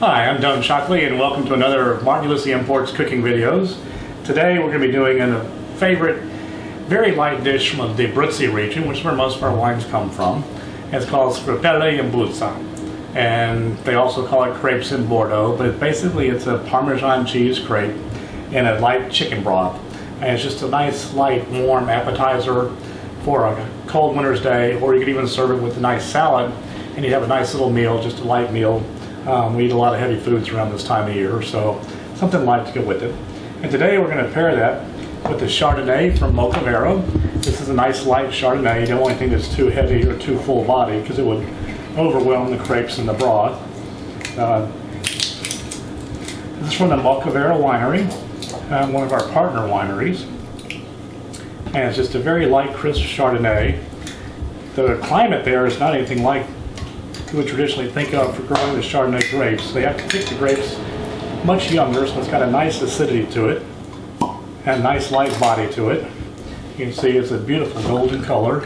Hi, I'm Doan Shockley and welcome to another of Martin Mbusse Imports cooking videos. Today we're going to be doing a favorite, very light dish from the Mbusse region, which is where most of our wines come from. It's called Scrippelle and Mbusse. And they also call it crepes in Bordeaux, but basically it's a Parmesan cheese crepe in a light chicken broth. And it's just a nice, light, warm appetizer for a cold winter's day, or you could even serve it with a nice salad and you'd have a nice little meal, just a light meal. We eat a lot of heavy foods around this time of year, so something light to go with it. And today we're going to pair that with the Chardonnay from Mocavero. This is a nice light Chardonnay. You don't want anything that's too heavy or too full body because it would overwhelm the crepes and the broth. This is from the Mocavero winery, one of our partner wineries. And it's just a very light, crisp Chardonnay. The climate there is not anything like you would traditionally think of for growing the Chardonnay grapes. They have to pick the grapes much younger, so it's got a nice acidity to it and a nice light body to it. You can see it's a beautiful golden color.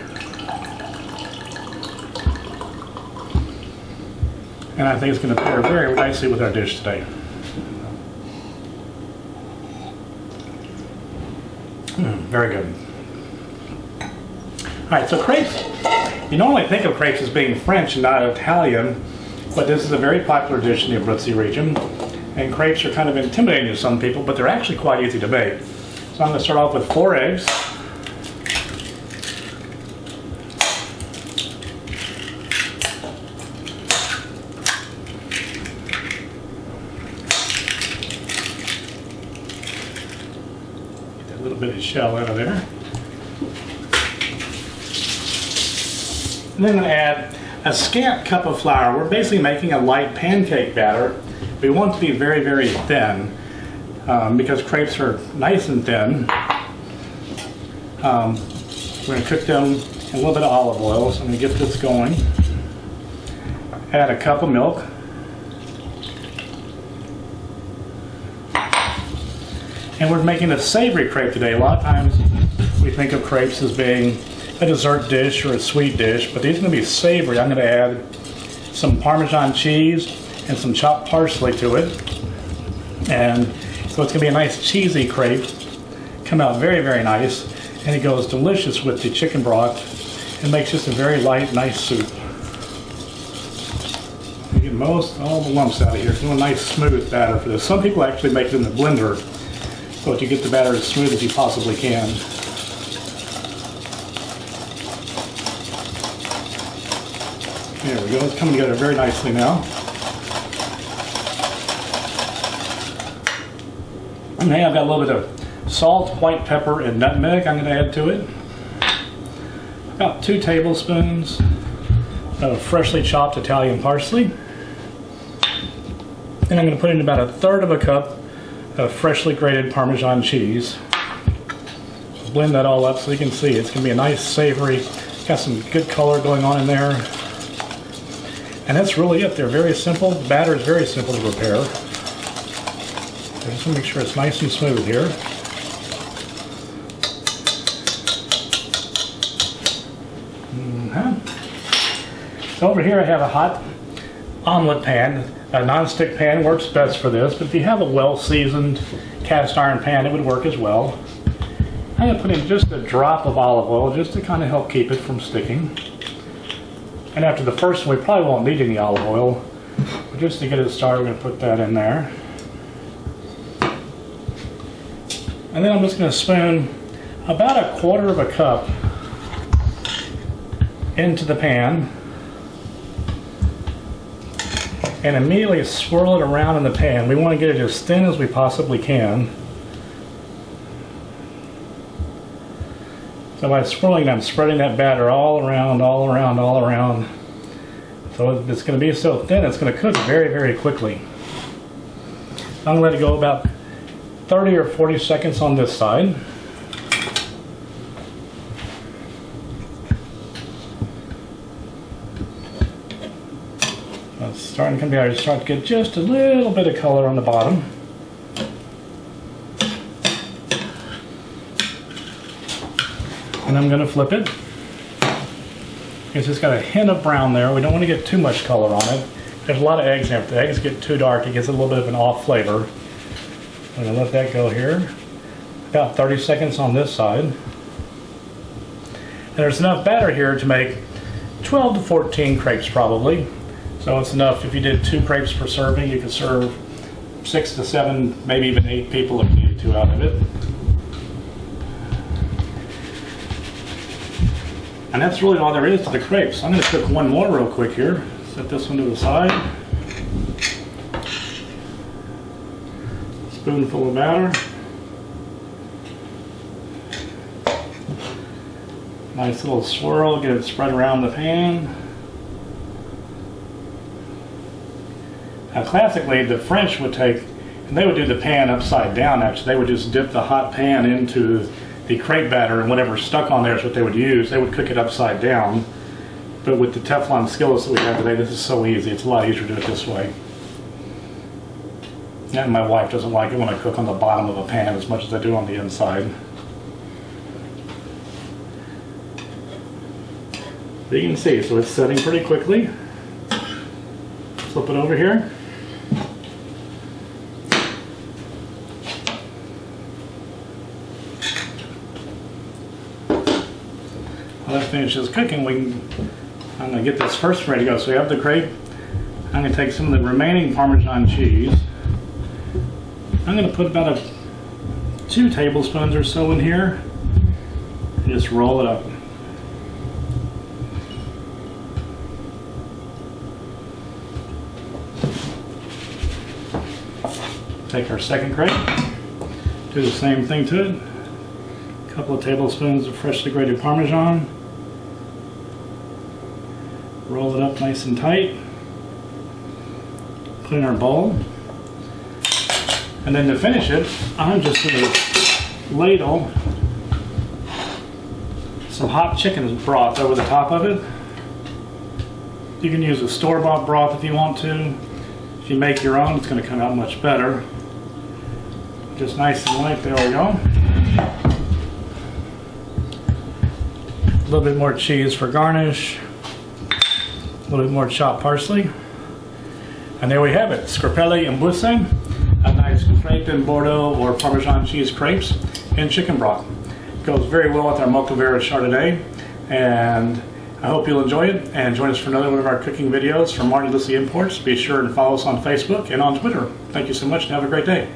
And I think it's going to pair very nicely with our dish today. Very good. Alright, so crepes, you normally think of crepes as being French and not Italian, but this is a very popular dish in the Mbusse region. And crepes are kind of intimidating to some people, but they're actually quite easy to make. So I'm going to start off with 4 eggs. Get that little bit of shell out of there. And then I'm going to add a scant cup of flour. We're basically making a light pancake batter. We want it to be very, very thin because crepes are nice and thin. We're going to cook them in a little bit of olive oil, so I'm going to get this going. Add a cup of milk. And we're making a savory crepe today. A lot of times we think of crepes as being a dessert dish or a sweet dish, but these are going to be savory. I'm going to add some Parmesan cheese and some chopped parsley to it. And so it's going to be a nice cheesy crepe. Come out very, very nice. And it goes delicious with the chicken broth. It makes just a very light, nice soup. You get all the lumps out of here. So a nice smooth batter for this. Some people actually make it in the blender so that you get the batter as smooth as you possibly can. There we go, it's coming together very nicely now. And now I've got a little bit of salt, white pepper, and nutmeg I'm going to add to it. About 2 tablespoons of freshly chopped Italian parsley. And I'm going to put in about 1/3 cup of freshly grated Parmesan cheese. Blend that all up so you can see it's going to be a nice savory, got some good color going on in there. And that's really it. They're very simple. The batter is very simple to prepare. I just want to make sure it's nice and smooth here. So over here I have a hot omelet pan. A non-stick pan works best for this, but if you have a well-seasoned cast iron pan, it would work as well. I'm going to put in just a drop of olive oil just to kind of help keep it from sticking. And after the first one, we probably won't need any olive oil. But just to get it started, we're going to put that in there. And then I'm just going to spoon about 1/4 cup into the pan. And immediately swirl it around in the pan. We want to get it as thin as we possibly can. So by swirling, I'm spreading that batter all around, all around, all around. So it's going to be so thin, it's going to cook very, very quickly. I'm going to let it go about 30 or 40 seconds on this side. It's starting to start to get just a little bit of color on the bottom. And I'm going to flip it. It's just got a hint of brown there. We don't want to get too much color on it. There's a lot of eggs in it. If the eggs get too dark, it gets a little bit of an off flavor. I'm going to let that go here. About 30 seconds on this side. And there's enough batter here to make 12 to 14 crepes probably. So it's enough. If you did 2 crepes per serving, you could serve 6 to 7, maybe even 8 people if you needed to out of it. And that's really all there is to the crepes. I'm going to cook one more real quick here. Set this one to the side. Spoonful of batter. Nice little swirl, get it spread around the pan. Now classically the French would take, and they would do the pan upside down actually. They would just dip the hot pan into the crepe batter, and whatever stuck on there is what they would use. They would cook it upside down. But with the Teflon skillets that we have today, this is so easy. It's a lot easier to do it this way. And my wife doesn't like it when I cook on the bottom of a pan as much as I do on the inside. But you can see, so it's setting pretty quickly. Flip it over here. While that finishes cooking, I'm going to get this first ready to go. So we have the crepe. I'm going to take some of the remaining Parmesan cheese. I'm going to put about 2 tablespoons or so in here and just roll it up. Take our second crepe, do the same thing to it. A couple of tablespoons of freshly grated Parmesan. Roll it up nice and tight. Put in our bowl. And then to finish it, I'm just going to ladle some hot chicken broth over the top of it. You can use a store-bought broth if you want to. If you make your own, it's going to come out much better. Just nice and light, there we go. A little bit more cheese for garnish. A little bit more chopped parsley. And there we have it, Scrippelle and Mbusse. A nice crepe in Bordeaux or Parmesan cheese crepes in chicken broth. It goes very well with our Mocavero Chardonnay. And I hope you'll enjoy it and join us for another one of our cooking videos from Martin Lucy Imports. Be sure and follow us on Facebook and on Twitter. Thank you so much and have a great day.